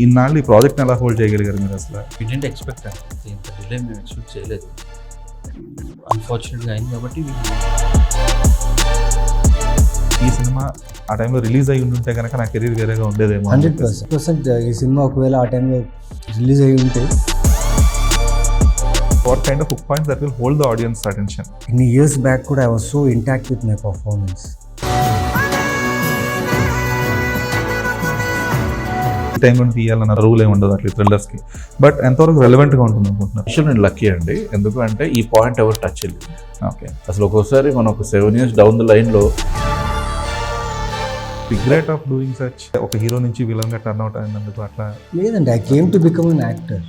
ఇన్నాళ్ళు ఈ ప్రాజెక్ట్ని ఎలా హోల్డ్ చేయగలిగారు మీరు అసలు? వి డిడ్ంట్ ఎక్స్పెక్ట్ అండి, ఇంత డిలే మేము ఎక్స్పెక్ట్ చేయలేదు. అన్ఫార్చునేట్గా అయింది కాబట్టి ఈ సినిమా ఆ టైంలో రిలీజ్ అయ్యి ఉంటే కనుక నా కెరీర్ వేరేగా ఉండేదేమో. 100% ఈ సినిమా ఒకవేళ ఆ టైంలో రిలీజ్ అయ్యి ఉంటే what kind of hook points that will hold the audience attention? ఇన్ని ఇయర్స్ బ్యాక్ కూడా I was so intact with my performance. ఈ టైంలో తీయాలన్న రూల్ ఏమి ఉండదు అట్లా థ్రిల్లర్స్కి. బట్ ఎంతవరకు రెలవెంట్గా ఉంటుంది అనుకుంటున్నారు? యాక్చువల్ నేను లక్కీ అండి, ఎందుకు అంటే ఈ పాయింట్ ఎవరు టచ్ చేయలేదు. ఓకే, అసలు ఒక్కోసారి మనం ఒక 7 years డౌన్ ద లైన్లో రిగ్రెట్ ఆఫ్ డూయింగ్ సచ్ ఒక హీరో నుంచి విలన్గా టర్న్ అవుట్ అయినందుకు అట్లా లేదండి, I came to become an actor.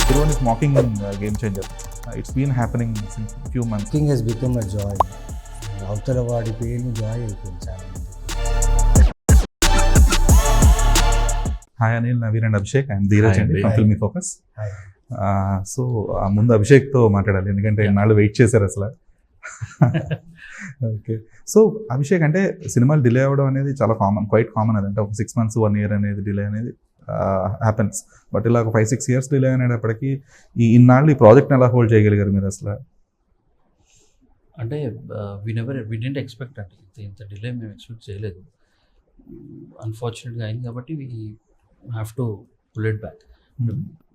హీరోని making game changer. It's been happening since few months. King he's become a joy. అవతల వాడి పేరుని జాయ్ అయిపోయింది చాలా మంది. Hi Anil, Naveen and Abhishek. And Dheeraj Hi అండి అండి. From filmy focus. Hi. So ముందు అభిషేక్తో మాట్లాడాలి, ఎందుకంటే నాళ్ళు వెయిట్ చేశారు అసలు. ఓకే, సో అభిషేక్, అంటే సినిమాలు డిలే అవ్వడం అనేది చాలా క్వైట్ కామన్. అదంటే ఒక 6 months 1 year అనేది డిలే అనేది హ్యాపెన్స్. బట్ ఇలా ఒక 5-6 years డిలే అనేటప్పటికీ ఇన్నాళ్ళు ఈ ప్రాజెక్ట్ని ఎలా హోల్డ్ చేయగలిగారు మీరు అసలు? అంటే వి డిడ్ంట్ ఎక్స్పెక్ట్ అండి, ఇంత డిలే మేము ఎక్స్పెక్ట్ చేయలేదు. అన్ఫార్చునేట్గా అయింది కాబట్టి we have to pull it back.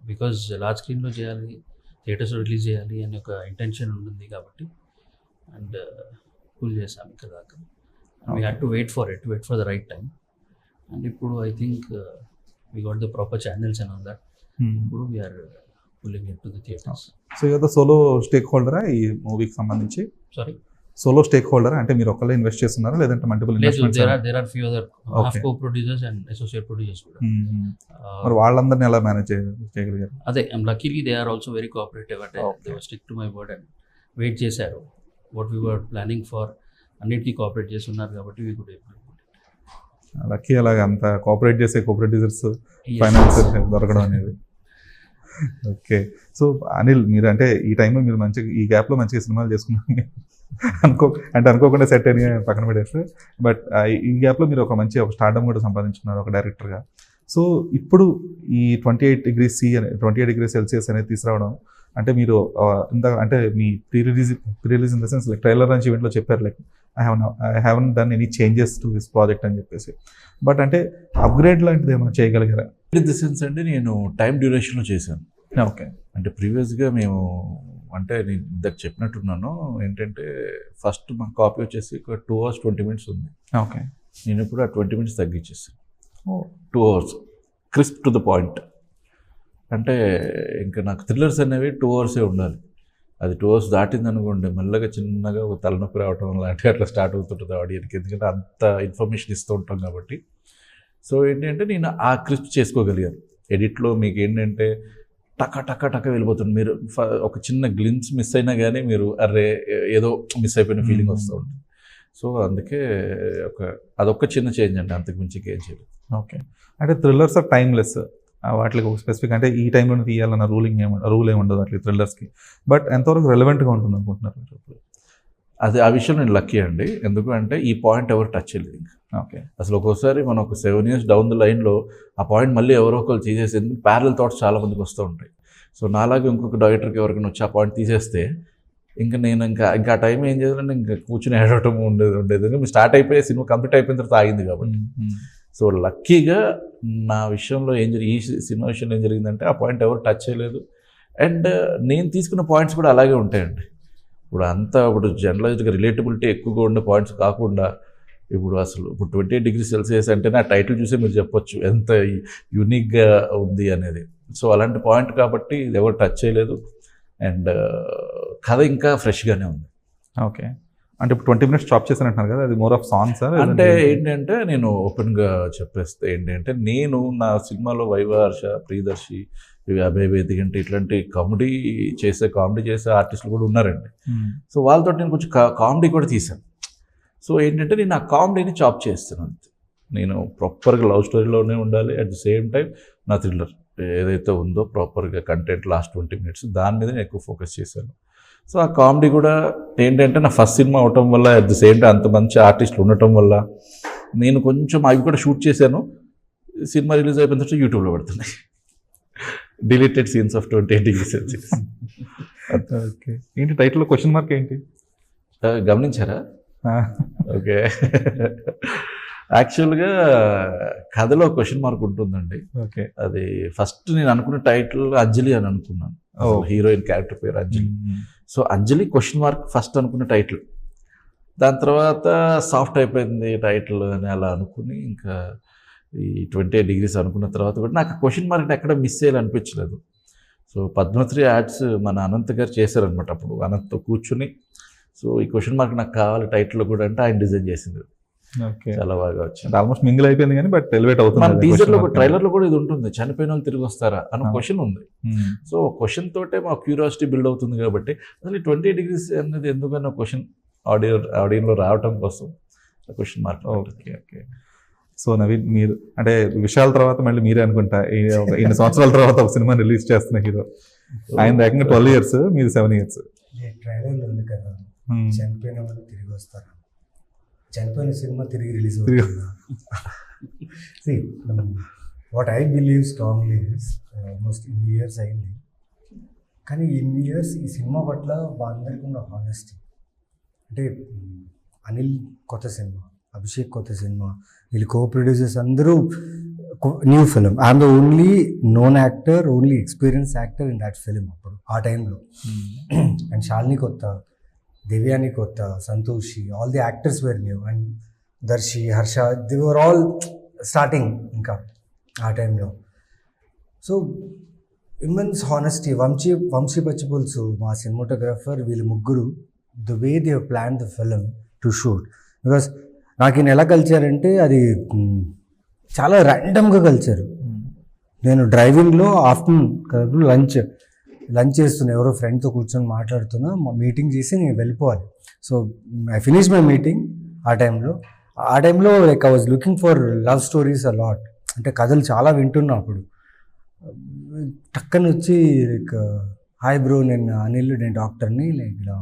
Because large స్క్రీన్లో చేయాలి, థియేటర్స్లో రిలీజ్ చేయాలి అనే ఒక ఇంటెన్షన్ ఉంటుంది కాబట్టి అండ్ పుల్ చేసాం ఇక్కడ దాకా. We had to wait for the right time. And ఇప్పుడు I think we got the proper channels and all that. ఇప్పుడు we are pulling it to the theatres. So your solo స్టేక్ హోల్డరా ఈ మూవీకి సంబంధించి? సారీ, సోలో స్టేక్ హోల్డర్ అంటే మీరు ఒక్కళ్ళే ఇన్వెస్ట్ చేస్తున్నారా లేదంటే multiple investments? There are few other half co producers and associate producers కూడా. మరి వాళ్ళందరినీ ఎలా మేనేజ్ చేయగలిగారు? అదే luckily they are also very cooperative. అంటే they were stick to my word and wait చేశారు. What we were planning for అన్నిటికీ cooperate చేస్తున్నారు కాబట్టి వీ కుడ్ ఏబుల్. లక్కీ అలాగా అంత కోఆపరేట్ చేసే కోఆపరేటివ్స్ ఫైనాన్సర్ దొరకడం అనేది. ఓకే, సో అనిల్, మీరు అంటే ఈ టైంలో మీరు మంచిగా ఈ గ్యాప్లో మంచిగా సినిమాలు చేసుకున్నాను అనుకోకుండా సెట్ అని పక్కన పెట్టేస్తే, బట్ ఈ గ్యాప్లో మీరు ఒక స్టార్డమ్ కూడా సంపాదించుకున్నారు ఒక డైరెక్టర్గా. సో ఇప్పుడు ఈ 28 degrees C 28 degrees Celsius అనేది తీసుకురావడం అంటే మీరు ఇంత అంటే మీ pre release in the sense like trailer నుంచి ఈవెంట్లో చెప్పారు like I haven't done any changes to this project అని చెప్పేసి. బట్ అంటే అప్గ్రేడ్ లాంటిది ఏమైనా చేయగలిగారా? ఇన్ ది సెన్స్ అంటే నేను టైం డ్యూరేషన్లో చేశాను. ఓకే, అంటే ప్రీవియస్గా మేము అంటే నేను ఇందాక చెప్పినట్టున్నాను ఏంటంటే ఫస్ట్ మా కాపీ వచ్చేసి ఒక 2 hours 20 minutes ఉంది. ఓకే, నేను ఇప్పుడు ఆ 20 minutes తగ్గించేసాను. 2 hours crisp to the point. అంటే ఇంకా నాకు థ్రిల్లర్స్ అనేవి 2 hours ఉండాలి. అది 2 hours దాటింది అనుకోండి మెల్లగా చిన్నగా ఒక తలనొప్పి రావటం లాంటివి అట్లా స్టార్ట్ అవుతుంటుంది ఆడియన్కి, ఎందుకంటే అంత ఇన్ఫర్మేషన్ ఇస్తూ ఉంటాం కాబట్టి. సో ఏంటంటే నేను ఆ క్రిస్ప్ చేసుకోగలిగాను. ఎడిట్లో మీకు ఏంటంటే టక వెళ్ళిపోతుంది. మీరు ఒక చిన్న గ్లిన్స్ మిస్ అయినా కానీ మీరు అరే ఏదో మిస్ అయిపోయిన ఫీలింగ్ వస్తూ ఉంటుంది. సో అందుకే అదొక చిన్న చేంజ్ అండి, అంతకు మించి ఏం చేయలేదు. ఓకే, అంటే థ్రిల్లర్స్ ఆర్ టైమ్లెస్. వాటికి స్పెసిఫిక్ అంటే ఈ టైంలో తీయాలన్న రూల్ ఏమి ఉండదు అట్లా థ్రిల్లర్స్కి. బట్ ఎంతవరకు రెలవెంట్గా ఉంటుంది అనుకుంటున్నారు? అది ఆ విషయం నేను లక్కీ అండి, ఎందుకు అంటే ఈ పాయింట్ ఎవరు టచ్ చేయలేదు ఇంకా. ఓకే, అసలు ఒక్కోసారి మనం ఒక 7 years డౌన్ ద లైన్లో ఆ పాయింట్ మళ్ళీ ఎవరో ఒకరు తీసేసి, ఎందుకంటే ప్యారల్ థాట్స్ చాలా మందికి వస్తూ ఉంటాయి. సో నాలాగే ఇంకొక డైరెక్టర్కి ఎవరికైనా వచ్చి ఆ పాయింట్ తీసేస్తే ఇంకా నేను ఇంకా టైం ఏం చేయాలంటే ఇంకా కూర్చుని ఏడవటం ఉండేది. మీరు స్టార్ట్ అయిపోయి సినిమా కంప్లీట్ అయిపోయిన తర్వాత ఆగింది కాబట్టి. సో లక్కీగా నా విషయంలో ఈ సినిమా విషయంలో ఏం జరిగిందంటే ఆ పాయింట్ ఎవరు టచ్ చేయలేదు. అండ్ నేను తీసుకున్న పాయింట్స్ కూడా అలాగే ఉంటాయండి. ఇప్పుడు జనరలైజ్డ్గా రిలేటబిలిటీ ఎక్కువగా ఉండే పాయింట్స్ కాకుండా ఇప్పుడు 28 degrees Celsius అంటే నా టైటిల్ చూసే మీరు చెప్పొచ్చు ఎంత యూనిక్గా ఉంది అనేది. సో అలాంటి పాయింట్ కాబట్టి ఇది ఎవరు టచ్ చేయలేదు. అండ్ కథ ఇంకా ఫ్రెష్గానే ఉంది. ఓకే, అంటే ఇప్పుడు 20 minutes స్టాప్ చేశానంటున్నారు కదా, అది మోర్ ఆఫ్ సాంగ్స్? అంటే ఏంటంటే నేను ఓపెన్గా చెప్పేస్తే ఏంటంటే నేను నా సినిమాలో వైవాహర్ష, ప్రియదర్శి, అభయ్ వేదిక అంటే ఇట్లాంటి కామెడీ చేసే ఆర్టిస్టులు కూడా ఉన్నారండి. సో వాళ్ళతో నేను కొంచెం కామెడీ కూడా తీశాను. సో ఏంటంటే నేను ఆ కామెడీని చాప్ చేస్తాను అంతే. నేను ప్రాపర్గా లవ్ స్టోరీలోనే ఉండాలి, అట్ ది సేమ్ టైం నా థ్రిల్లర్ ఏదైతే ఉందో ప్రాపర్గా కంటెంట్ లాస్ట్ 20 minutes దాని మీద నేను ఎక్కువ ఫోకస్ చేశాను. సో ఆ కామెడీ కూడా ఏంటంటే నా ఫస్ట్ సినిమా అవటం వల్ల అట్ ది సేమ్ టైం అంత మంచి ఆర్టిస్టులు ఉండటం వల్ల నేను కొంచెం అవి కూడా షూట్ చేశాను. సినిమా రిలీజ్ అయిపోయిన తర్వాత యూట్యూబ్లో పెడుతున్నాయి, deleted scenes of 28 degrees Celsius. Okay, ఏంటి టైటిల్లో క్వశ్చన్ మార్క్ ఏంటి? గమనించారా? ఓకే, యాక్చువల్గా కథలో క్వశ్చన్ మార్క్ ఉంటుందండి. ఓకే, అది ఫస్ట్ నేను అనుకున్న టైటిల్ అంజలి అని అనుకున్నాను. హీరోయిన్ క్యారెక్టర్ పేరు అంజలి. సో అంజలి క్వశ్చన్ మార్క్ ఫస్ట్ అనుకున్న టైటిల్. దాని తర్వాత సాఫ్ట్ అయిపోయింది టైటిల్ అని అలా అనుకుని ఇంకా ఈ 28 degrees అనుకున్న తర్వాత కూడా నాకు క్వశ్చన్ మార్క్ ఎక్కడ మిస్ చేయాలనిపించలేదు. సో పద్మశ్రీ యాడ్స్ మన అనంత్ గారు చేశారనమాట. అప్పుడు అనంత్తో కూర్చుని సో ఈ క్వశ్చన్ మార్క్ నాకు కావాలి టైటిల్లో కూడా అంటే ఆయన డిజైన్ చేసింది. ఓకే, చాలా బాగా వచ్చింది. ఆల్మోస్ట్ మింగిల్ అయిపోయింది కానీ బట్ ఎలివేట్ మన అవుతుంది. టీజర్లో ట్రైలర్లో కూడా ఇది ఉంటుంది, చనిపోయిన వాళ్ళు తిరిగి వస్తారా అన్న క్వశ్చన్ ఉంది. సో క్వశ్చన్ తోటే మా క్యూరియాసిటీ బిల్డ్ అవుతుంది కాబట్టి అసలు 28 degrees అనేది ఎందుకన్నా క్వశ్చన్ ఆడియోలో రావటం కోసం question mark. Okay okay. So Naveen, మీరు అంటే విషయాల తర్వాత మళ్ళీ మీరే అనుకుంటా ఇన్ని సంవత్సరాల తర్వాత ఒక సినిమా రిలీజ్ చేస్తున్న హీరో. ఆయన ఏకంగా 12 years, మీరు 7 years. ట్రైలర్లో ఉంది కదా, చనిపోయిన వాళ్ళు తిరిగి వస్తారు. చనిపోయిన సినిమా తిరిగి రిలీజ్ అవుతుంది. What I believe strongly is almost ఇన్ని ఇయర్స్ అయింది, కానీ ఇన్ని ఇయర్స్ ఈ సినిమా పట్ల అందరికీ ఉన్న హానెస్టీ. అంటే అనిల్ కొత్త సినిమా, అభిషేక్ కొత్త సినిమా, వీళ్ళు కో ప్రొడ్యూసర్స్ అందరూ new film. I'm the only known actor, only experience actor in that film అప్పుడు ఆ టైంలో. అండ్ శాలిని కొత్త, దేవ్యాని కొత్త, Santoshi, all the actors were new. And Darshi, Harsha, they were all starting ఇంకా ఆ టైంలో. So immense honesty. Vamsi Pachipulusu మా సినిమాటోగ్రాఫర్, వీళ్ళు ముగ్గురు the way they plan the film to shoot. Because నాకు ఈయన ఎలా కలిచారంటే అది చాలా ర్యాండమ్గా కలిచారు. నేను డ్రైవింగ్లో ఆఫ్టర్నూన్ లంచ్ చేస్తున్నా, ఎవరో ఫ్రెండ్తో కూర్చొని మాట్లాడుతున్నా, మీటింగ్ చేసి నేను వెళ్ళిపోవాలి. So I finish my meeting. ఆ టైంలో like I was looking for love stories a lot. అంటే కథలు చాలా వింటున్నా అప్పుడు. టక్కన వచ్చి లైక్, హాయ్ బ్రో, నేను అనిల్, నేను డాక్టర్ని, లైక్ ఇలా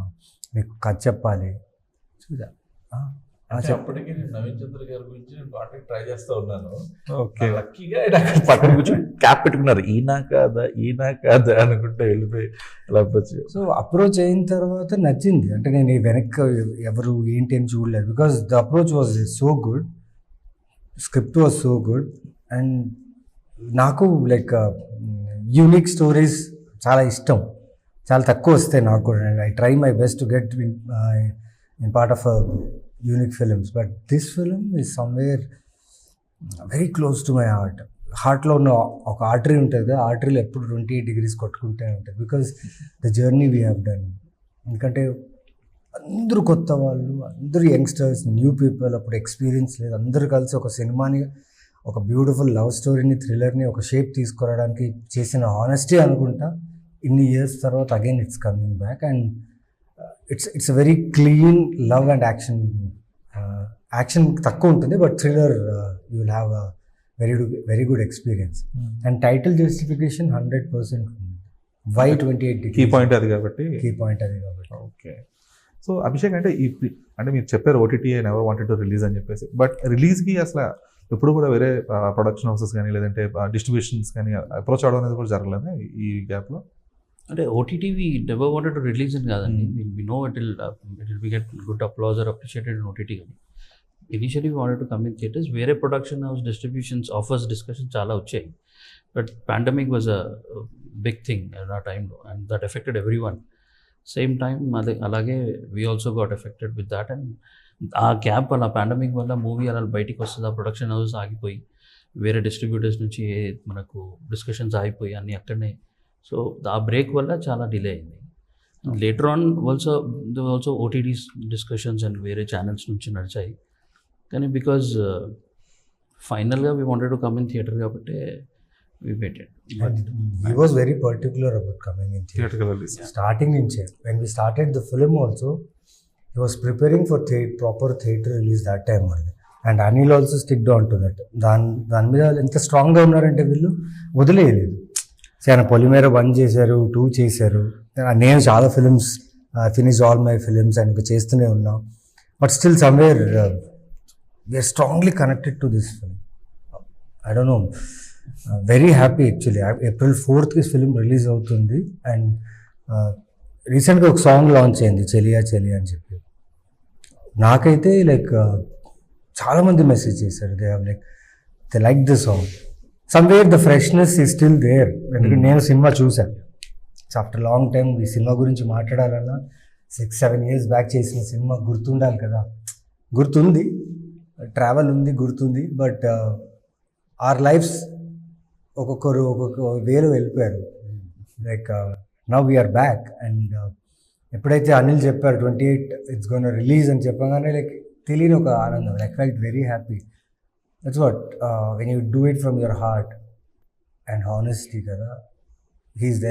మీకు కథ చెప్పాలి. చూదా అప్పటికి నేను నవీన్ చంద్ర గారి గురించి నేను కాంటాక్ట్ ట్రై చేస్తూ ఉన్నాను. ఓకే, లక్కీగా పక్కన కూర్చొని క్యాప్ పెట్టుకున్నారు, ఈయన కాదా అనుకుంటే వెళ్ళిపోయి అలా వచ్చి. సో అప్రోచ్ అయిన తర్వాత నచ్చింది. అంటే నేను వెనక్కి ఎవరు ఏంటి అని చూడలేదు. Because the approach was so good, script was so good. And నాకు లైక్ యూనిక్ స్టోరీస్ చాలా ఇష్టం. చాలా తక్కువ వస్తాయి నాకు కూడా. I try my best to get in part of unique films, but this film is somewhere very close to my heart. హార్ట్లో ఉన్న ఒక ఆర్టరీ ఉంటుంది కదా, ఆర్టరీలో ఎప్పుడు 28 degrees కొట్టుకుంటే ఉంటుంది. Because the journey we have done. ఎందుకంటే అందరూ కొత్త వాళ్ళు, అందరూ యంగ్స్టర్స్, న్యూ పీపుల్, అప్పుడు ఎక్స్పీరియన్స్ లేదు. అందరూ కలిసి ఒక సినిమాని, ఒక బ్యూటిఫుల్ లవ్ స్టోరీని, థ్రిల్లర్ని ఒక షేప్ తీసుకురావడానికి చేసిన హానెస్టీ అనుకుంటా. ఇన్ని ఇయర్స్ తర్వాత again it's coming back. And it's a very clean love and action తక్కువ ఉంటుంది, but thriller you will have a very good experience. And title justification 100% why 28 degrees. Key point అది కాబట్టి. Okay. So Abhishek, అంటే అంటే మీరు చెప్పారు OTT I never wanted to release అని చెప్పేసి, బట్ రిలీజ్కి అసలు ఎప్పుడు కూడా వేరే ప్రొడక్షన్ హౌసెస్ కానీ లేదంటే డిస్ట్రిబ్యూషన్స్ కానీ అప్రోచ్ అవడం అనేది కూడా జరగలేదు ఈ గ్యాప్లో? అంటే OTT we never wanted to release అని కాదండి. We know it will be get good applause or appreciated in OTT. కానీ initially we wanted to come in theatres. వేరే production house distributions offers discussion చాలా వచ్చాయి, but pandemic was a big thing ఆ టైంలో, and that affected everyone. Same time అలాగే we also got affected with that. And ఆ gap వల్ల, pandemic వల్ల movie అలా బయటికి వస్తుంది, ఆ ప్రొడక్షన్ హౌస్ ఆగిపోయి వేరే డిస్ట్రిబ్యూటర్స్ నుంచి మనకు డిస్కషన్స్ ఆగిపోయి అన్నీ అక్కడనే. సో ఆ బ్రేక్ వల్ల చాలా డిలే అయింది. Later on also OTTs discussions and వేరే ఛానల్స్ నుంచి నడిచాయి. కానీ బికాజ్ ఫైనల్గా we wanted to come in theatre కాబట్టి we waited. He was very particular about coming in theater. Starting నుంచే, when we started the film also, he was preparing for proper theater release that time only. And Anil also sticked on to that. దాని మీద ఎంత స్ట్రాంగ్గా ఉన్నారంటే వీళ్ళు వదిలేయలేదు. ఆయన పొలిమేర 1 చేశారు, 2 చేశారు. నేను చాలా films finish all my films and చేస్తూనే ఉన్నాం. But still somewhere we're strongly connected to this film. I don't know, very happy actually. April 4th film release అవుతుంది. అండ్ రీసెంట్గా ఒక సాంగ్ లాంచ్ అయింది, చెలియా చెలియా అని చెప్పి. నాకైతే లైక్ చాలామంది మెసేజ్ చేశారు, they like the song. Somewhere the freshness is still there. ఎందుకంటే నేను సినిమా చూశాను. ఆఫ్టర్ లాంగ్ టైం ఈ సినిమా గురించి మాట్లాడాలన్నా 6-7 years బ్యాక్ చేసిన సినిమా గుర్తుండాలి కదా. గుర్తుంది, ట్రావెల్ ఉంది, గుర్తుంది. బట్ ఆర్ లైఫ్స్ ఒక్కొక్కరు ఒక్కొక్క వేలో వెళ్ళిపోయారు. Like now we're back. And ఎప్పుడైతే అనిల్ చెప్పారు 28 ఇట్స్ గోన్ రిలీజ్ అని చెప్పగానే లైక్ తెలియని ఒక ఆనందం. I felt very happy. That's what when you do it from your heart and honesty కదా. He is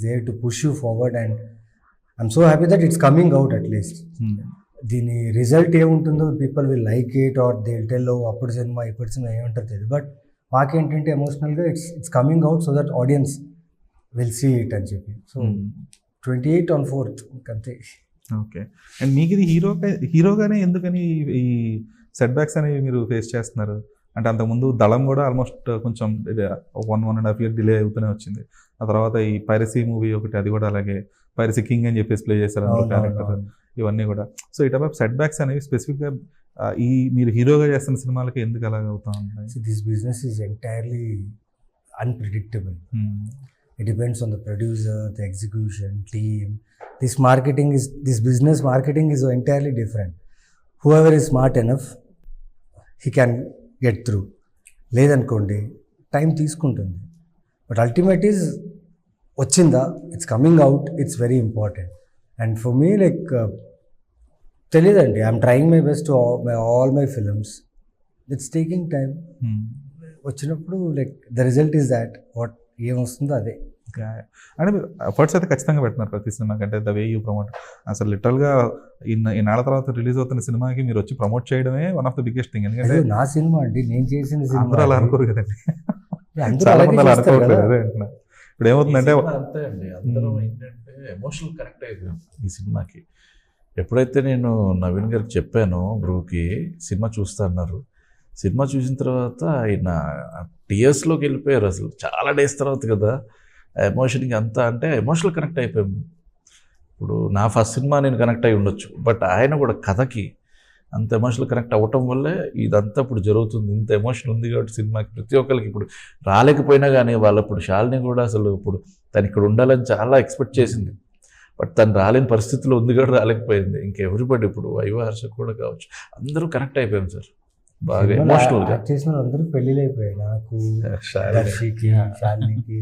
there to push you forward. And I'm so happy that it's coming out at least. దీని result ఏముంటుందో people will like it or they will tell అప్పుడు cinema ఇప్పుడు cinema ఏమంటారు తెలియదు. But మాకేంటంటే ఎమోషనల్గా it's coming out so that audience will see it అని చెప్పి. సో 28 on 4th అంతే. ఓకే. అండ్ మీకు ఇది హీరోగానే ఎందుకని ఈ సెట్ బ్యాక్స్ అనేవి మీరు ఫేస్ చేస్తున్నారు? అంటే అంతకుముందు దళం కూడా ఆల్మోస్ట్ కొంచెం 1.5 year డిలే అవుతూనే వచ్చింది. ఆ తర్వాత ఈ పైరసీ మూవీ ఒకటి, అది కూడా అలాగే పైరసీ కింగ్ అని చెప్పేసి ప్లే చేశారు అందులో క్యారెక్టర్, ఇవన్నీ కూడా. సో ఈ టైప్ ఆఫ్ సెట్ బ్యాక్స్ అనేవి స్పెసిఫిక్గా ఈ మీరు హీరోగా చేస్తున్న సినిమాలకి ఎందుకు అలాగ అవుతా ఉంటాయి? This business is entirely unpredictable. It depends on the producer, the execution, team. This business marketing is entirely different. Whoever is smart enough, he can get through. లేదనుకోండి టైం తీసుకుంటుంది. బట్ అల్టిమేట్ ఈజ్ వచ్చిందా, it's coming out, it's very important. And for me like తెలియదండి, I'm trying my best to all my films. It's taking time. వచ్చినప్పుడు like the result is that what ఏమొస్తుందో అదే. అంటే మీరు efforts అయితే ఖచ్చితంగా పెడుతున్నారు ప్రతి సినిమాకి. అంటే ద వే యూ ప్రమోట్, అసలు లిటరల్గా ఈనాళ్ళ తర్వాత రిలీజ్ అవుతున్న సినిమాకి మీరు వచ్చి ప్రమోట్ చేయడమే one of the biggest thing. ఎందుకంటే నా సినిమా అండి, నేను చేసిన సినిమా. అందరూ అలా అనుకోరు కదండి, అందరూ చాలా అలాగే మంది అలా చేస్తారు అనుకోవట్లేదు. కదా. అదే అంటున్నా. ఇప్పుడు ఏమవుతుందంటే అంతే అండి, అందరం ఏంటంటే ఎమోషనల్ కనెక్ట్ అయిపోయాం ఈ సినిమాకి. ఎప్పుడైతే నేను నవీన్ గారికి చెప్పానో బ్రూకి సినిమా చూస్తా అన్నారు, సినిమా చూసిన తర్వాత ఆయన టీయర్స్లోకి వెళ్ళిపోయారు. అసలు చాలా డేస్ తర్వాత కదా ఎమోషన్కి అంతా, అంటే ఎమోషనల్ కనెక్ట్ అయిపోయాము. ఇప్పుడు నా ఫస్ట్ సినిమా నేను కనెక్ట్ అయి ఉండొచ్చు, బట్ ఆయన కూడా కథకి అంత ఎమోషనల్ కనెక్ట్ అవ్వటం వల్లే ఇదంతా ఇప్పుడు జరుగుతుంది. ఇంత ఎమోషన్ ఉంది కాబట్టి సినిమాకి ప్రతి ఒక్కరికి ఇప్పుడు రాలేకపోయినా కానీ వాళ్ళు ఇప్పుడు శాలిని కూడా అసలు ఇప్పుడు తను ఇక్కడ ఉండాలని చాలా ఎక్స్పెక్ట్ చేసింది. బట్ తను రాలేని పరిస్థితిలో ఉంది కూడా రాలేకపోయింది. ఇంకెవరిబడి ఇప్పుడు వైవహర్ష కూడా కావచ్చు, అందరూ కనెక్ట్ అయిపోయాం సార్ బాగా ఎమోషనల్గా. చేసిన అందరూ పెళ్ళిళ్ళు అయిపోయాయి. నాకు, దర్శికి, శాలినికి,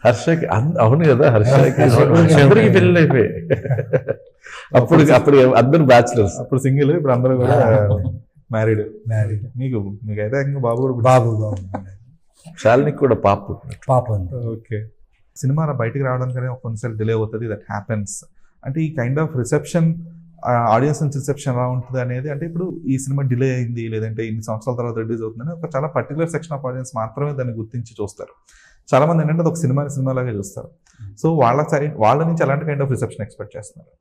హర్షకి అవును కదా, హర్షకి ఎవరికి పెళ్ళి అయిపోయాయి. అప్పుడు అందరూ బ్యాచులర్స్, అప్పుడు సింగిల్, ఇప్పుడు అందరూ కూడా మ్యారీడ్. మీకైతే ఇంకా బాబు కూడా బాబు శాలినికి కూడా పాప. ఓకే. సినిమా బయటికి రావడానికి కొన్నిసార్లు డిలే అవుతుంది, దట్ హ్యాపెన్స్. అంటే ఈ కైండ్ ఆఫ్ రిసెప్షన్, ఆడియన్స్ నుంచి రిసెప్షన్ ఎలా ఉంటుంది అనేది, అంటే ఇప్పుడు ఈ సినిమా డిలే అయింది లేదంటే ఇన్ని సంవత్సరాల తర్వాత రిలీజ్ అవుతుందని ఒక చాలా పర్టికులర్ సెక్షన్ ఆఫ్ ఆడియన్స్ మాత్రమే దాన్ని గుర్తించి చూస్తారు. చాలా మంది ఏంటంటే అది ఒక సినిమాలాగే చూస్తారు. సో వాళ్ళ నుంచి ఎలాంటి కైండ్ ఆఫ్ రిసెప్షన్ ఎక్స్పెక్ట్ చేస్తున్నారు?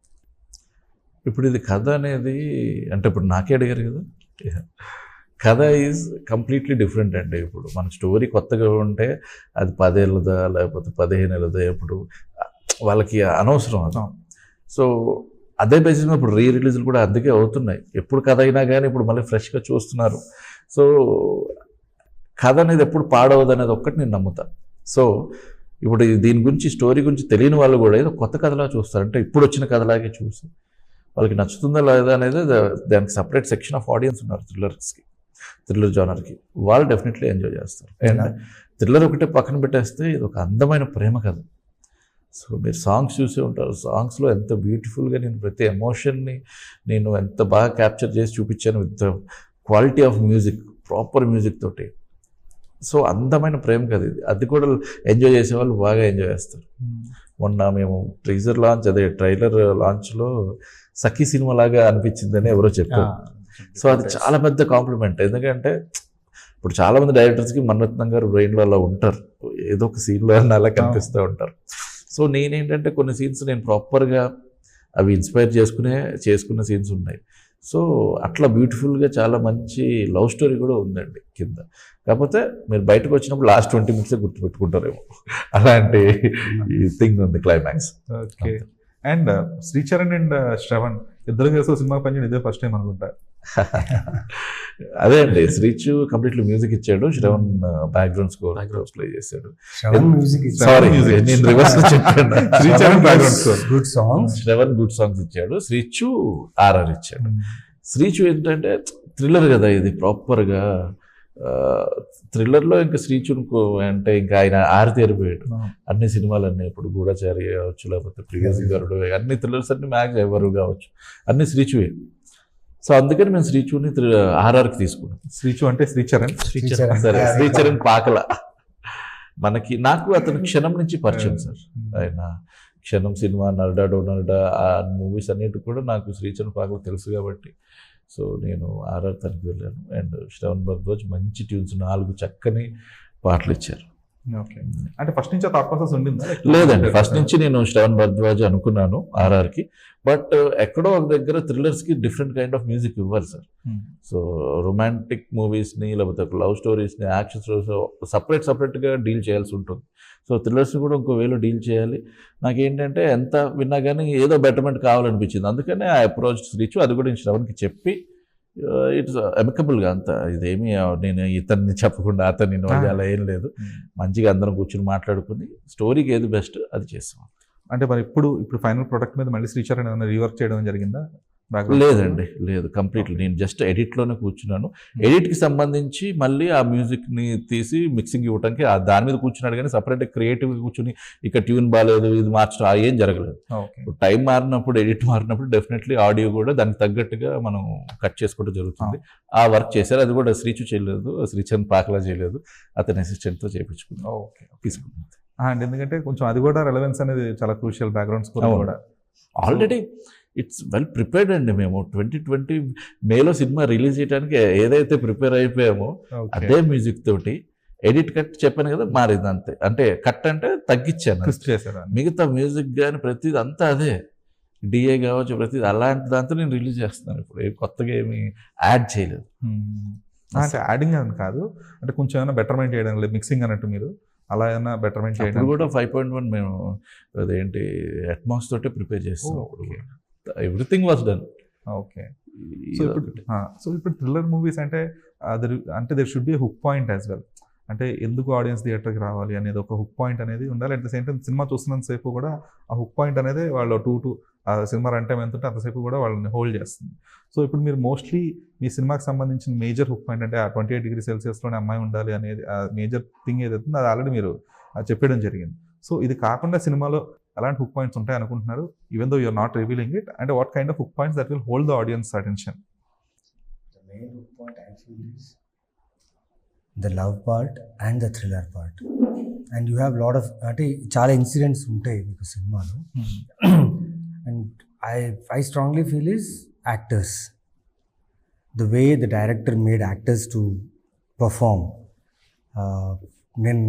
ఇప్పుడు ఇది కథ అనేది, అంటే ఇప్పుడు నాకే అడిగారు కదా, కథ ఈజ్ కంప్లీట్లీ డిఫరెంట్ అండి. ఇప్పుడు మన స్టోరీ కొత్తగా ఉంటే అది 10 ఏళ్ళదా లేకపోతే 15 ఏళ్ళదా, ఇప్పుడు వాళ్ళకి అనవసరం అది. సో అదే బేసిస్ మీద ఇప్పుడు రిలీజ్లు కూడా అందుకే అవుతున్నాయి. ఎప్పుడు కథ అయినా కానీ ఇప్పుడు మళ్ళీ ఫ్రెష్గా చూస్తున్నారు. సో కథ అనేది ఎప్పుడు పాడవదు అనేది ఒక్కటి నేను నమ్ముతాను. సో ఇప్పుడు దీని గురించి, స్టోరీ గురించి తెలియని వాళ్ళు కూడా ఏదో కొత్త కథలా చూస్తారు. అంటే ఇప్పుడు వచ్చిన కథలాగే చూసి వాళ్ళకి నచ్చుతుందా లేదా అనేది దానికి సపరేట్ సెక్షన్ ఆఫ్ ఆడియన్స్ ఉన్నారు. థ్రిల్లర్ జానర్కి వాళ్ళు డెఫినెట్లీ ఎంజాయ్ చేస్తారు. అండ్ థ్రిల్లర్ ఒకటే పక్కన పెట్టేస్తే ఇది ఒక అందమైన ప్రేమ కథ. సో మీరు సాంగ్స్ చూసే ఉంటారు, సాంగ్స్లో ఎంత బ్యూటిఫుల్గా నేను ప్రతి ఎమోషన్ని నేను ఎంత బాగా క్యాప్చర్ చేసి చూపించాను with quality of music, proper music తోటి. సో అందమైన ప్రేమ కదా ఇది, అది కూడా ఎంజాయ్ చేసేవాళ్ళు బాగా ఎంజాయ్ చేస్తారు. మొన్న మేము ట్రైలర్ లాంచ్లో సఖీ సినిమా లాగా అనిపించిందని ఎవరో చెప్పారు. సో అది చాలా పెద్ద కాంప్లిమెంట్. ఎందుకంటే ఇప్పుడు చాలామంది డైరెక్టర్స్కి మణిరత్నం గారు బ్రెయిన్లో అలా ఉంటారు, ఏదో ఒక సీన్లో అలా కనిపిస్తూ ఉంటారు. సో నేనేంటంటే కొన్ని సీన్స్ నేను ప్రాపర్గా అవి ఇన్స్పైర్ చేసుకున్న సీన్స్ ఉన్నాయి. సో అట్లా బ్యూటిఫుల్గా చాలా మంచి లవ్ స్టోరీ కూడా ఉందండి కింద. కాకపోతే మీరు బయటకు వచ్చినప్పుడు లాస్ట్ 20 minutes గుర్తుపెట్టుకుంటారేమో, అలాంటి ఈ థింగ్ ఉంది climax. Okay. And Sricharan and Shravan ఇద్దరు కలిసి సినిమా పనిచేయడం ఇదే ఫస్ట్ టైం అనుకుంటా. అదే అండి, శ్రీచు కంప్లీట్లీ మ్యూజిక్ ఇచ్చాడు, శ్రవణ్ బ్యాక్గ్రౌండ్ స్కోర్ ప్లే చేశాడు. శ్రవణ్ మ్యూజిక్ సారీ, నేను రివర్స్ చెప్పాను. Sricharan background score, good songs. Shravan good songs ఇచ్చాడు, శ్రీచు RR ఇచ్చాడు. శ్రీచు ఏంటంటే థ్రిల్లర్ కదా ఇది, ప్రాపర్గా థ్రిల్లర్లో ఇంకా శ్రీచునుకో అంటే ఇంకా ఆయన ఆరితేరిపోయాడు. అన్ని సినిమాలన్నీ ఇప్పుడు గూఢచారి కావచ్చు, లేకపోతే ప్రియస్ గరుడు, అన్ని థ్రిల్లర్స్ అన్ని మ్యాక్స్ ఎవరు కావచ్చు, అన్ని శ్రీచువే. సో అందుకని మేము శ్రీచుని RRకి తీసుకున్నాం. శ్రీచు అంటే శ్రీచరణ్. సరే, శ్రీచరణ్ పాకల మనకి, నాకు అతను క్షణం నుంచి పరిచయం సార్. ఆయన క్షణం సినిమా, నర్డా డో నర్డా, ఆ మూవీస్ అన్నిటి కూడా నాకు శ్రీచరణ్ పాకల తెలుసు కాబట్టి సో నేను RR తనకి వెళ్ళాను. అండ్ శ్రవణ్ భరద్వాజ్ మంచి ట్యూన్స్, 4 చక్కని పాటలు ఇచ్చారు. ఓకే. అంటే ఫస్ట్ నుంచి థాట్ ప్రాసెస్ ఉండిందా? లేదండి, ఫస్ట్ నుంచి నేను శ్రవణ్ భరద్వాజ్ అనుకున్నాను RRకి. బట్ ఎక్కడో ఒక దగ్గర థ్రిల్లర్స్కి డిఫరెంట్ కైండ్ ఆఫ్ మ్యూజిక్ ఇవ్వాలి సార్. సో రొమాంటిక్ మూవీస్ని, లేకపోతే లవ్ స్టోరీస్ని, యాక్షన్ స్టోరీస్ సపరేట్గా డీల్ చేయాల్సి ఉంటుంది. సో థ్రిల్లర్స్ని కూడా ఇంకో వేలో డీల్ చేయాలి. నాకేంటంటే ఎంత విన్నా కానీ ఏదో బెటర్మెంట్ కావాలనిపించింది. అందుకనే ఆ అప్రోచ్ శ్రీచు, అది కూడా నేను శ్రవణ్కి చెప్పి ఇట్స్ అమికబుల్గా అంత ఇదేమి నేను ఇతన్ని చెప్పకుండా అతన్ని అలా ఏం లేదు, మంచిగా అందరం కూర్చొని మాట్లాడుకుని స్టోరీకి ఏది బెస్ట్ అది చేస్తాం. అంటే మరి ఇప్పుడు ఫైనల్ ప్రొడక్ట్ మీద మళ్ళీ శ్రీచరణ్ ఏమైనా రీవర్క్ చేయడం జరిగిందా? లేదండి, లేదు, కంప్లీట్లీ నేను జస్ట్ ఎడిట్లోనే కూర్చున్నాను. ఎడిట్కి సంబంధించి మళ్ళీ ఆ మ్యూజిక్ని తీసి మిక్సింగ్ ఇవ్వడానికి దాని మీద కూర్చున్నాడు, కానీ సపరేట్గా క్రియేటివ్గా కూర్చుని ఇక్కడ ట్యూన్ బాగాలేదు ఇది మార్చడం ఏం జరగలేదు. టైం మారినప్పుడు, ఎడిట్ మారినప్పుడు డెఫినెట్లీ ఆడియో కూడా దానికి తగ్గట్టుగా మనం కట్ చేసుకోవడం జరుగుతుంది. ఆ వర్క్ చేశారు, అది కూడా శ్రీచు చేయలేదు, శ్రీచరణ్ పాకలా చేయలేదు, అతని అసిస్టెంట్తో చేయించుకున్నాం. ఓకే, తీసుకున్నాం. అండ్ ఎందుకంటే కొంచెం అది కూడా రెలవెన్స్ అనేది చాలా క్రూషియల్, బ్యాక్గ్రౌండ్ స్కోర్ కూడా ఆల్రెడీ ఇట్స్ వెల్ ప్రిపేర్డ్ అండి. మేము 2020 మేలో సినిమా రిలీజ్ చేయడానికి ఏదైతే ప్రిపేర్ అయిపోయామో అదే మ్యూజిక్ తోటి ఎడిట్ కట్ చెప్పాను కదా మారింది అంతే. అంటే కట్ అంటే తగ్గించాను, మిగతా మ్యూజిక్ కానీ ప్రతిది అంతా అదే, డిఏ కావచ్చు ప్రతిది అలాంటి దాంతో నేను రిలీజ్ చేస్తున్నాను. ఇప్పుడు కొత్తగా ఏమి యాడ్ చేయలేదు. అంటే యాడింగ్ అని కాదు, అంటే కొంచెం ఏమైనా బెటర్మెంట్ చేయడం లేదు, మిక్సింగ్ అన్నట్టు మీరు అలా ఏమైనా బెటర్మెంట్ చేయడం కూడా 5.1 మేము అదేంటి అట్మాస్ తోటే ప్రిపేర్ చేస్తాం. Everything was done. Okay. So ఇప్పుడు థ్రిల్లర్ మూవీస్ అంటే there should be hook point as well. అంటే ఎందుకు ఆడియన్స్ థియేటర్కి రావాలి అనేది ఒక హుక్ పాయింట్ అనేది ఉండాలి. At the same time cinema చూస్తున్నంతసేపు కూడా ఆ హుక్ పాయింట్ అనేది వాళ్ళు ఆ సినిమా రన్ టైం ఎంత ఉంటే అంతసేపు కూడా వాళ్ళని హోల్డ్ చేస్తుంది. సో ఇప్పుడు మీరు మోస్ట్లీ మీ సినిమాకి సంబంధించిన మేజర్ హుక్ పాయింట్ అంటే ఆ 28 degrees Celsiusలోనే అమ్మాయి ఉండాలి అనేది ఆ మేజర్ థింగ్ ఏదైతే అది ఆల్రెడీ మీరు చెప్పడం జరిగింది. సో ఇది కాకుండా సినిమాలో అలాంటి హుక్ పాయింట్స్ ఉంటాయి అనుకుంటున్నారు, even though you're not revealing it, and what kind of hook points that will hold the audience attention? The main hook point I feel is the love part and the thriller part. And you have lot of అంటే చాలా incidents ఉంటాయి మీకు సినిమాలో. And I strongly feel is actors. The way the director made actors to perform. నేను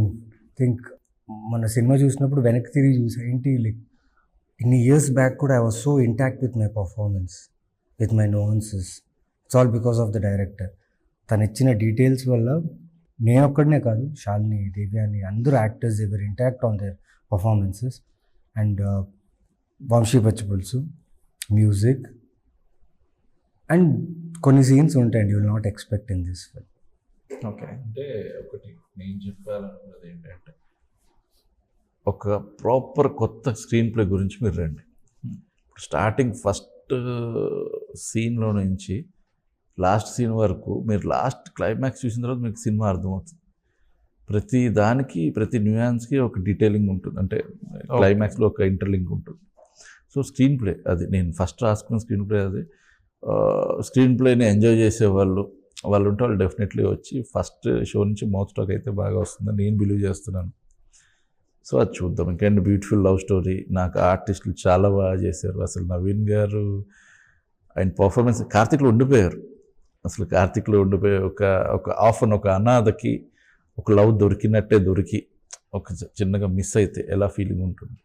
think మన cinema చూసినప్పుడు వెనక్కి తిరిగి చూసా, ఏంటి లైక్ ఇన్ని ఇయర్స్ బ్యాక్ కూడా I was so intact with my performance, with my nuances. It's all because of the director. తను ఇచ్చిన డీటెయిల్స్ వల్ల నేను ఒక్కడనే కాదు, శాలిని, దేవ్యాని, అందరూ actors ever intact on their performances. And Vamsi Pachipulusu, music, and కొన్ని సీన్స్ ఉంటాయండి you will not expect in this film. Okay. అంటే ఒకటి నేను చెప్పాలనుకున్నది ఏంటంటే, ఒక ప్రాపర్ కొత్త స్క్రీన్ ప్లే గురించి మీరు రండి. స్టార్టింగ్ ఫస్ట్ సీన్లో నుంచి లాస్ట్ సీన్ వరకు మీరు లాస్ట్ క్లైమాక్స్ చూసిన తర్వాత మీకు సినిమా అర్థమవుతుంది. ప్రతి దానికి, ప్రతి న్యూయాన్స్కి ఒక డీటెయిలింగ్ ఉంటుంది, అంటే క్లైమాక్స్లో ఒక ఇంటర్లింక్ ఉంటుంది. సో స్క్రీన్ ప్లే అది నేను ఫస్ట్ రాసుకున్న స్క్రీన్ ప్లే అది. స్క్రీన్ ప్లేని ఎంజాయ్ చేసేవాళ్ళు ఉంటే వాళ్ళు డెఫినెట్లీ వచ్చి ఫస్ట్ షో నుంచి మౌత్ టాక్ అయితే బాగా వస్తుందని నేను బిలీవ్ చేస్తున్నాను. సో అది చూద్దాం. ఇంకేంటి బ్యూటిఫుల్ లవ్ స్టోరీ. నాకు ఆర్టిస్టులు చాలా బాగా చేశారు. అసలు నవీన్ గారు ఆయన పర్ఫార్మెన్స్, కార్తీక్లో ఉండిపోయారు. అసలు కార్తీక్లో ఉండిపోయి ఒక ఆఫన్ ఒక అనాథకి ఒక లవ్ దొరికినట్టే దొరికి ఒక చిన్నగా మిస్ అయితే ఎలా ఫీలింగ్ ఉంటుంది.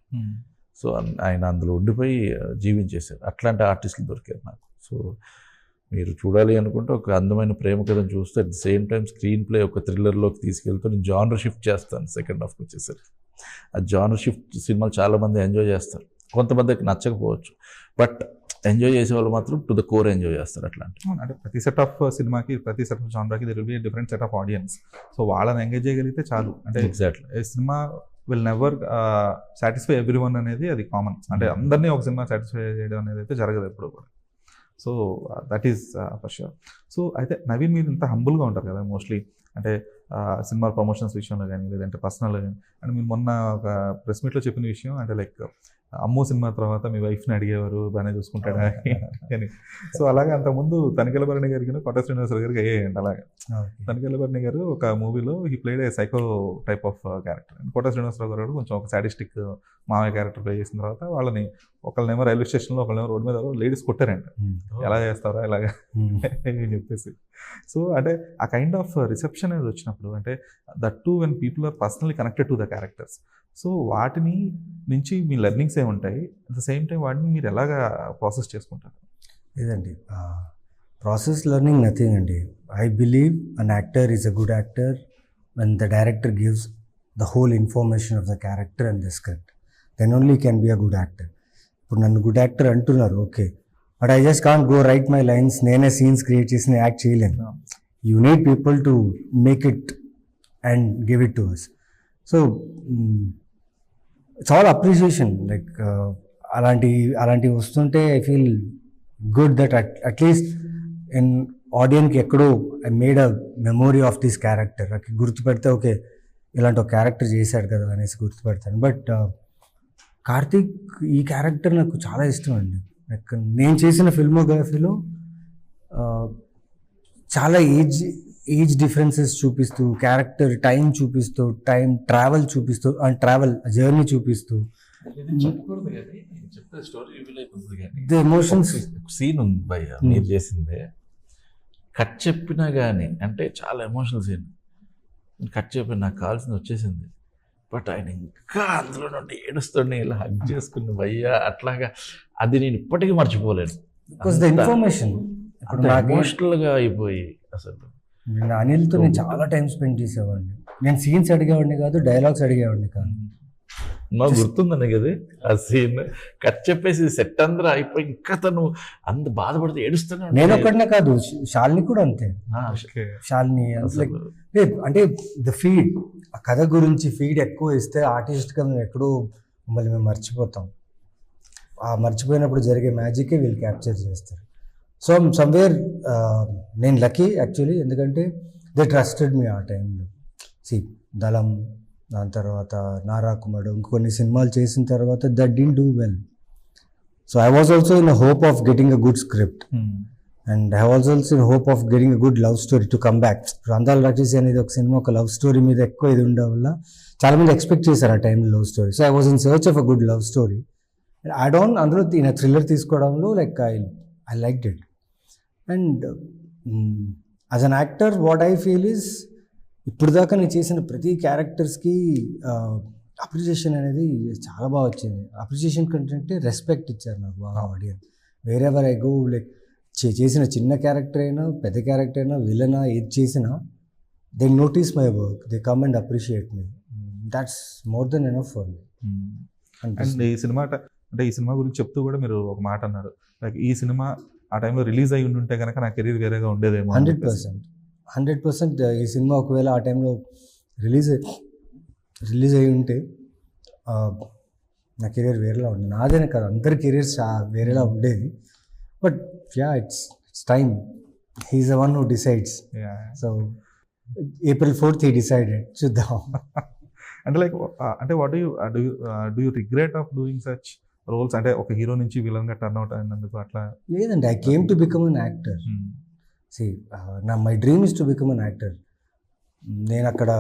సో ఆయన అందులో ఉండిపోయి జీవించేశారు. అట్లాంటి ఆర్టిస్టులు దొరికారు నాకు. సో మీరు చూడాలి అనుకుంటే ఒక అందమైన ప్రేమ కథను చూస్తే at the same time screen play ఒక థ్రిల్లర్లోకి తీసుకెళ్తూ నేను జానర్ షిఫ్ట్ చేస్తాను సెకండ్ హాఫ్కి వచ్చేసరికి. ఆ జానర్ షిఫ్ట్ సినిమాలు చాలామంది ఎంజాయ్ చేస్తారు, కొంతమందికి నచ్చకపోవచ్చు, బట్ ఎంజాయ్ చేసే వాళ్ళు మాత్రం టు ద కోర్ ఎంజాయ్ చేస్తారు. అట్లాంటి అంటే ప్రతి సెట్ ఆఫ్ సినిమాకి, ప్రతి సెట్ ఆఫ్ జానరాకి there will be different set of audience. So వాళ్ళని ఎంగేజ్ చేయగలిగితే చాలు. అంటే ఎగ్జాక్ట్లీ ఈ cinema will never satisfy everyone అనేది అది కామన్. అంటే అందరినీ ఒక సినిమా సాటిస్ఫై చేయడం అనేది అయితే జరగదు ఎప్పుడు కూడా. So that is for sure. So అయితే నవీన్, మీరు ఇంత హంబుల్గా ఉంటారు కదా మోస్ట్లీ, అంటే సినిమా ప్రమోషన్స్ విషయంలో కానీ, లేదంటే పర్సనల్గా కానీ. అండ్ మీరు మొన్న ఒక ప్రెస్ మీట్లో చెప్పిన విషయం, అంటే లైక్ అమ్మో సినిమా తర్వాత మీ వైఫ్ని అడిగేవారు బాగానే చూసుకుంటాడా అని. సో అలాగే అంతకుముందు తనికెళ్ళ భరణి గారికి, కొట్ట శ్రీనివాసరావు గారికి అయ్యేయండి అలాగే. తనికెళ్ళ భరణి గారు ఒక మూవీలో he played A psycho type of character, and కొట్ట శ్రీనివాసరావు గారు కొంచెం ఒక సాడిస్టిక్ మామయ్య క్యారెక్టర్ ప్లే చేసిన తర్వాత వాళ్ళని ఒకళ్ళనేమో రైల్వే స్టేషన్లో, ఒకళ్ళేమో రోడ్డు మీద లేడీస్ కొట్టారంట. ఎలా చేస్తారా ఇలాగా అని చెప్పేసి. సో అంటే ఆ కైండ్ ఆఫ్ రిసెప్షన్ అనేది వచ్చినప్పుడు, అంటే that to when people are personally connected to the characters, so వాటిని నుంచి మీ లెర్నింగ్స్ ఏముంటాయి, అట్ ద సేమ్ టైం వాటిని మీరు ఎలాగా ప్రాసెస్ చేసుకుంటారు? లేదండి, ప్రాసెస్ లెర్నింగ్ నథింగ్ అండి. I believe an actor is a good actor when the director gives the whole information of the character and the script, then only can be a good actor. ఇప్పుడు నన్ను good actor అంటున్నారు, okay, but I just can't go write my lines, నేనే scenes create చేసి act చేయలేను. You need people to make it and give it to us. So it's all appreciation. Like అలాంటివి వస్తుంటే I feel good that at least in ఆడియన్కి ఎక్కడో I made a memory of this character. గుర్తుపెడితే okay ఇలాంటి ఒక character చేశాడు కదా అనేసి గుర్తుపెడతాను. బట్ కార్తీక్ ఈ క్యారెక్టర్ నాకు చాలా ఇష్టం అండి. లైక్ నేను చేసిన ఫిల్మోగ్రఫీలో చాలా ఏజ్ డిఫరెన్సెస్ చూపిస్తూ, క్యారెక్టర్ టైం చూపిస్తూ, టైం ట్రావెల్ చూపిస్తూ, అండ్ ట్రావెల్ జర్నీ చూపిస్తూ, ది ఎమోషన్స్. సీన్ ఉంది భయ్య మీరు చేసిందే, కట్ చెప్పినా కానీ అంటే చాలా ఎమోషనల్ సీన్. కట్ చెప్పి నాకు కావాల్సింది వచ్చేసింది, బట్ ఆయన ఇంకా అందులో నుండి ఏడుస్తుండే ఇలా హగ్ చేసుకుని భయ్యా అట్లాగా, అది నేను ఇప్పటికీ మర్చిపోలేను. బికాస్ ద ఇన్ఫర్మేషన్ ఎమోషనల్గా అయిపోయి అసలు. నేను అనిల్తో నేను చాలా టైం స్పెండ్ చేసేవాడిని. నేను సీన్స్ అడిగేవాడిని కాదు, డైలాగ్స్ అడిగేవాడిని కాదు. నాకు గుర్తుందని కదా ఆ సీన్, కట్ చెప్పేసి సెట్ అందరూ అయిపోయి ఇంకా తను అంత బాధపడితే ఏడుస్తున్నాడు. నేను ఒక్కడనే కాదు, శాలిని కూడా అంతే. శాలిని అంటే ద ఫీడ్, ఆ కథ గురించి ఫీడ్ ఎక్కువ ఇస్తే ఆర్టిస్ట్గా మేము ఎక్కడో మమ్మల్ని మేము మర్చిపోతాం. ఆ మర్చిపోయినప్పుడు జరిగే మ్యాజికే వీళ్ళు క్యాప్చర్ చేస్తారు. సో సమ్వేర్ నేను లక్కీ యాక్చువల్లీ, ఎందుకంటే దే ట్రస్టెడ్ మీ ఆ టైంలో. దళం, దాని తర్వాత నారాకుమారుడు, ఇంకొన్ని సినిమాలు చేసిన తర్వాత that didn't do well. So I was also in hope of getting a good script, and I was also in hope of getting a good love story to come back. అందాల రాక్షసి అనేది ఒక సినిమా, ఒక love story మీద ఎక్కువ ఇది ఉండడం వల్ల చాలా మంది ఎక్స్పెక్ట్ చేశారు ఆ టైంలో love story. So I was in search of a good love story. I don't అందులో ఈయన థ్రిల్లర్ తీసుకోవడంలో like I liked it. And as an actor what I feel is, ఇప్పుడు దాకా నేను చేసిన ప్రతి క్యారెక్టర్స్కి అప్రిషియేషన్ అనేది చాలా బాగా వచ్చింది. అప్రిషియేషన్ కంటే రెస్పెక్ట్ ఇచ్చారు నాకు బాగా audience. Wherever I go, like చేసిన చిన్న క్యారెక్టర్ అయినా, పెద్ద క్యారెక్టర్ అయినా, విలనా, ఏది చేసినా they notice my work, they come and appreciate me. That's more than enough for me. And ఈ సినిమా అంటే ఈ సినిమా గురించి చెప్తూ కూడా మీరు ఒక మాట అన్నారు, లైక్ ఈ సినిమా ఆ టైంలో రిలీజ్ అయ్యి ఉంటే కనుక నా కెరీర్ వేరేగా ఉండేదేమో. 100% ఈ సినిమా ఒకవేళ ఆ టైంలో రిలీజ్ అయ్యి ఉంటే నా కెరీర్ వేరేలా ఉండేది. నాదేనే కాదు, అందరి కెరీర్స్ వేరేలా ఉండేది. But it's time, he's the one who decides. So April 4th he decided, చూద్దాం. అంటే లైక్ అంటే what do you regret of doing such roles? అంటే ఒక హీరో నుంచి విలన్గా టర్న్ అవుట్ అయినందుకు అట్లా? లేదండి, I came to become an actor. My dream is to become an actor. నేను అక్కడ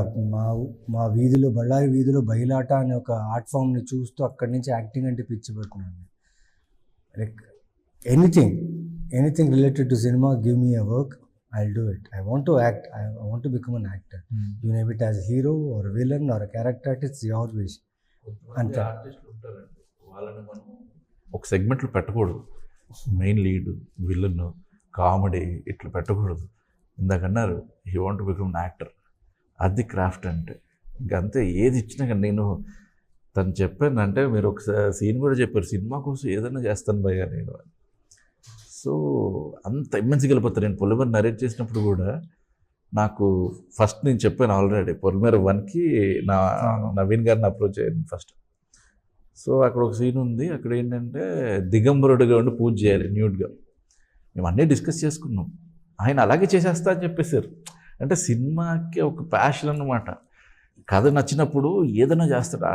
మా వీధిలో, బళ్ళారి వీధిలో బయలాట అనే ఒక ఆర్ట్ ఫామ్ని చూస్తూ అక్కడి నుంచి యాక్టింగ్ అంటే పిచ్చి పడుతున్నాను. Like anything related to cinema, give me a work, I'll do it. I want to act. I want to become an actor. You name it as a hero or a villain or a character artist, it's your wish. అంతే. వాళ్ళని మనం ఒక సెగ్మెంట్లో పెట్టకూడదు. Main lead, villain, comedy ఇట్లా పెట్టకూడదు. ఇందాకన్నారు he want become actor, అది craft అంటే. ఇంకంతే, ఏది ఇచ్చినా కానీ నేను తను చెప్పానంటే, మీరు ఒక సీన్ కూడా చెప్పారు, సినిమా కోసం ఏదైనా చేస్తాను భయ్యా నేను అని. సో అంత ఇమ్మెన్స్గా వెళ్ళిపోతాను. నేను పొలిమేర నరేట్ చేసినప్పుడు కూడా నాకు ఫస్ట్ నేను చెప్పాను ఆల్రెడీ, పొలిమేర 1కి నవీన్ గారిని అప్రోచ్ అయ్యాను ఫస్ట్. సో అక్కడ ఒక సీన్ ఉంది, అక్కడ ఏంటంటే దిగంబరుడుగా ఉండి పూజ చేయాలి న్యూడ్గా. మేము అన్నీ డిస్కస్ చేసుకున్నాం, ఆయన అలాగే చేసేస్తా అని చెప్పేశారు. అంటే సినిమాకి ఒక ప్యాషన్ అన్నమాట. కథ నచ్చినప్పుడు ఏదైనా చేస్తాడు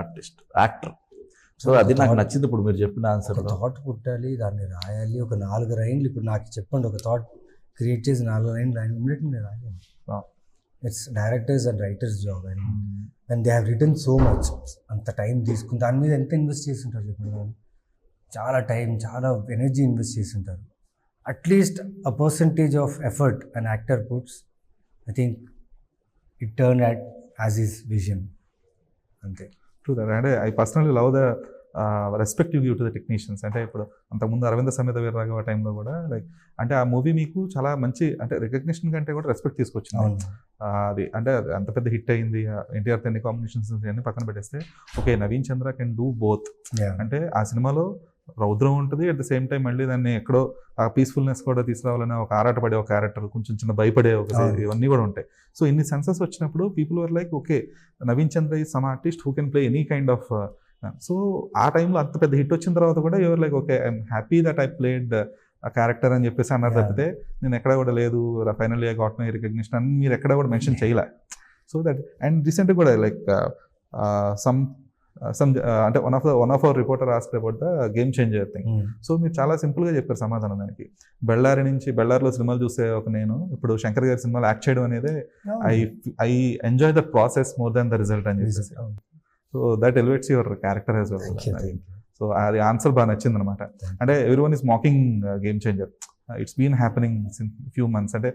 యాక్టర్. సో అది నాకు నచ్చింది ఇప్పుడు మీరు చెప్పిన ఆన్సర్. థాట్ పుట్టాలి, దాన్ని రాయాలి, ఒక 4 లైన్లు. ఇప్పుడు నాకు చెప్పండి, ఒక థాట్ క్రియేట్ చేసి 4 లైన్లు రాయండి, ఇమ్మీడియట్లీ నేను రాయలేను. It's director's and writers job. And they have return so much. అంత టైం తీసుకుని దాని మీద ఎంత ఇన్వెస్ట్ చేసి ఉంటారు చెప్పండి. చాలా టైం, చాలా ఎనర్జీ ఇన్వెస్ట్ చేసి ఉంటారు. At least a percentage of effort an actor puts, I think it turn as his vision. అంతే. True that. అంటే I personally love the respect you give to the technicians. అంటే ఇప్పుడు అంతకుముందు అరవింద సమేత వీరరాఘవ టైంలో కూడా లైక్ అంటే ఆ మూవీ మీకు చాలా మంచి అంటే రికగ్నిషన్ కంటే కూడా రెస్పెక్ట్ తీసుకొచ్చింది. అది అంటే అంత పెద్ద హిట్ అయింది. ఎన్టీఆర్ ఎన్ని కాంబినేషన్స్ అన్ని పక్కన పెట్టేస్తే okay, Naveen Chandra can do both. అంటే ఆ సినిమాలో రౌద్రం ఉంటుంది, అట్ ద సేమ్ టైం మళ్ళీ దాన్ని ఎక్కడో ఆ పీస్ఫుల్నెస్ కూడా తీసుకురావాలనే ఒక ఆరాటపడే ఒక క్యారెక్టర్, కొంచెం చిన్న భయపడే ఒక ఇవన్నీ కూడా ఉంటాయి. సో ఇన్ని సెన్సెస్ వచ్చినప్పుడు people are like okay, Naveen Chandra is some artist who can play any kind of. So ఆ టైంలో అంత పెద్ద హిట్ వచ్చిన తర్వాత కూడా your like okay, I'm happy that I played ఆ క్యారెక్టర్ అని చెప్పేసి అన్నారు తప్పితే నేను ఎక్కడ కూడా లేదు finally I got my recognition అని మీరు ఎక్కడ కూడా మెన్షన్ చేయలే. సో దట్ అండ్ రీసెంట్గా కూడా లైక్ సమ్ అంటే one of our reporter asked about the game changer thing. So మీరు చాలా సింపుల్గా చెప్పారు సమాధానం దానికి. బెళ్ళారిలో సినిమాలు చూసే ఒక నేను ఇప్పుడు శంకర్ గారి సినిమాలు యాక్ట్ చేయడం అనేది I enjoy the process more than the result అని చెప్పేసి. So that elevates your character as well. So అది ఆన్సర్ బాగా నచ్చింది అనమాట. అంటే everyone is mocking game changer. It's been happening few months. అంటే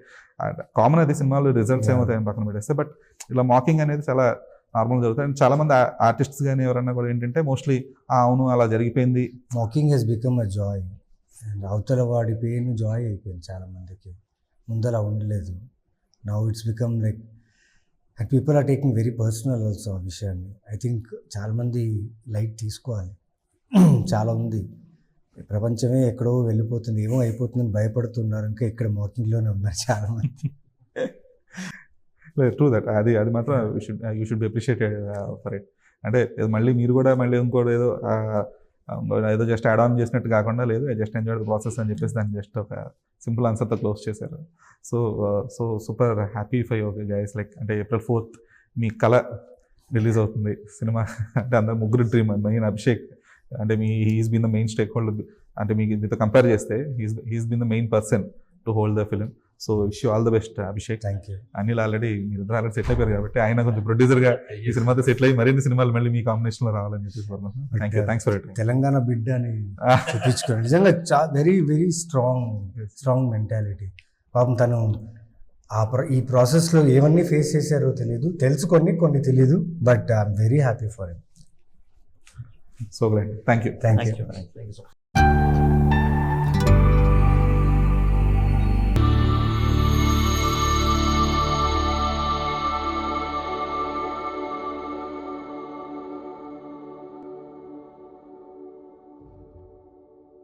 కామన్ అది సినిమాలు రిజల్ట్స్ ఏమవుతాయని పక్కన పెట్టేస్తే, బట్ ఇలా మాకింగ్ అనేది చాలా నార్మల్గా జరుగుతుంది. అండ్ చాలా మంది ఆర్టిస్ట్స్ కానీ ఎవరైనా కూడా ఏంటంటే మోస్ట్లీ అవును అలా జరిగిపోయింది. Mocking he's become a joy. And అవతల వాడి పెయిన్ జాయ్ అయిపోయింది చాలా మందికి. ముందు అలా ఉండలేదు. Now it's become like and people are taking very personal also ఆ విషయాన్ని. ఐ థింక్ చాలామంది లైట్ తీసుకోవాలి. చాలా ఉంది, ప్రపంచమే ఎక్కడో వెళ్ళిపోతుంది, ఏమో అయిపోతుందని భయపడుతున్నారు, ఇంకా ఇక్కడ మాకింగ్లోనే ఉన్నారు చాలామంది. True that. అది మాత్రం you should be appreciated for it. అంటే మళ్ళీ మీరు కూడా మళ్ళీ ఇంకోటి ఏదో జస్ట్ యాడ్ ఆన్ చేసినట్టు కాకుండా లేదు, జస్ట్ ఎంజాయ్ ద ప్రాసెస్ అని చెప్పేసి దాన్ని జస్ట్ ఒక సింపుల్ ఆన్సర్తో క్లోజ్ చేశారు. So super happy for your guys. Like అంటే April 4th మీ కళ రిలీజ్ అవుతుంది సినిమా. అంటే అందరు ముగ్గురు డ్రీమ్. మెయిన్ అభిషేక్ అంటే he's been the main stakeholder. అంటే మీకు మీతో కంపేర్ చేస్తే he's been the main person to hold the film. So wish you all the best Abhishek. Thank you. Anil already మీరు ఇద్దరు ఆల్రెడీ సెటిల్ అయిపోయారు కాబట్టి ఆయన కొంచెం ప్రొడ్యూసర్గా ఈ సినిమాతో సెటిల్ అయ్యి మరిన్ని సినిమాలు మళ్ళీ మీ కాంబినేషన్లో రావాలని చెప్పేసి thank you. Thanks for it. Telangana బిడ్డ అని చూపించుకోండి. నిజంగా వెరీ వెరీ స్ట్రాంగ్ మెంటాలిటీ. పాపం తను ఈ ప్రాసెస్లో ఏమన్నీ ఫేస్ చేశారో తెలియదు, కొన్ని తెలియదు, but I'm very happy for him. So great. Thank you. Thank you. Thank you so much.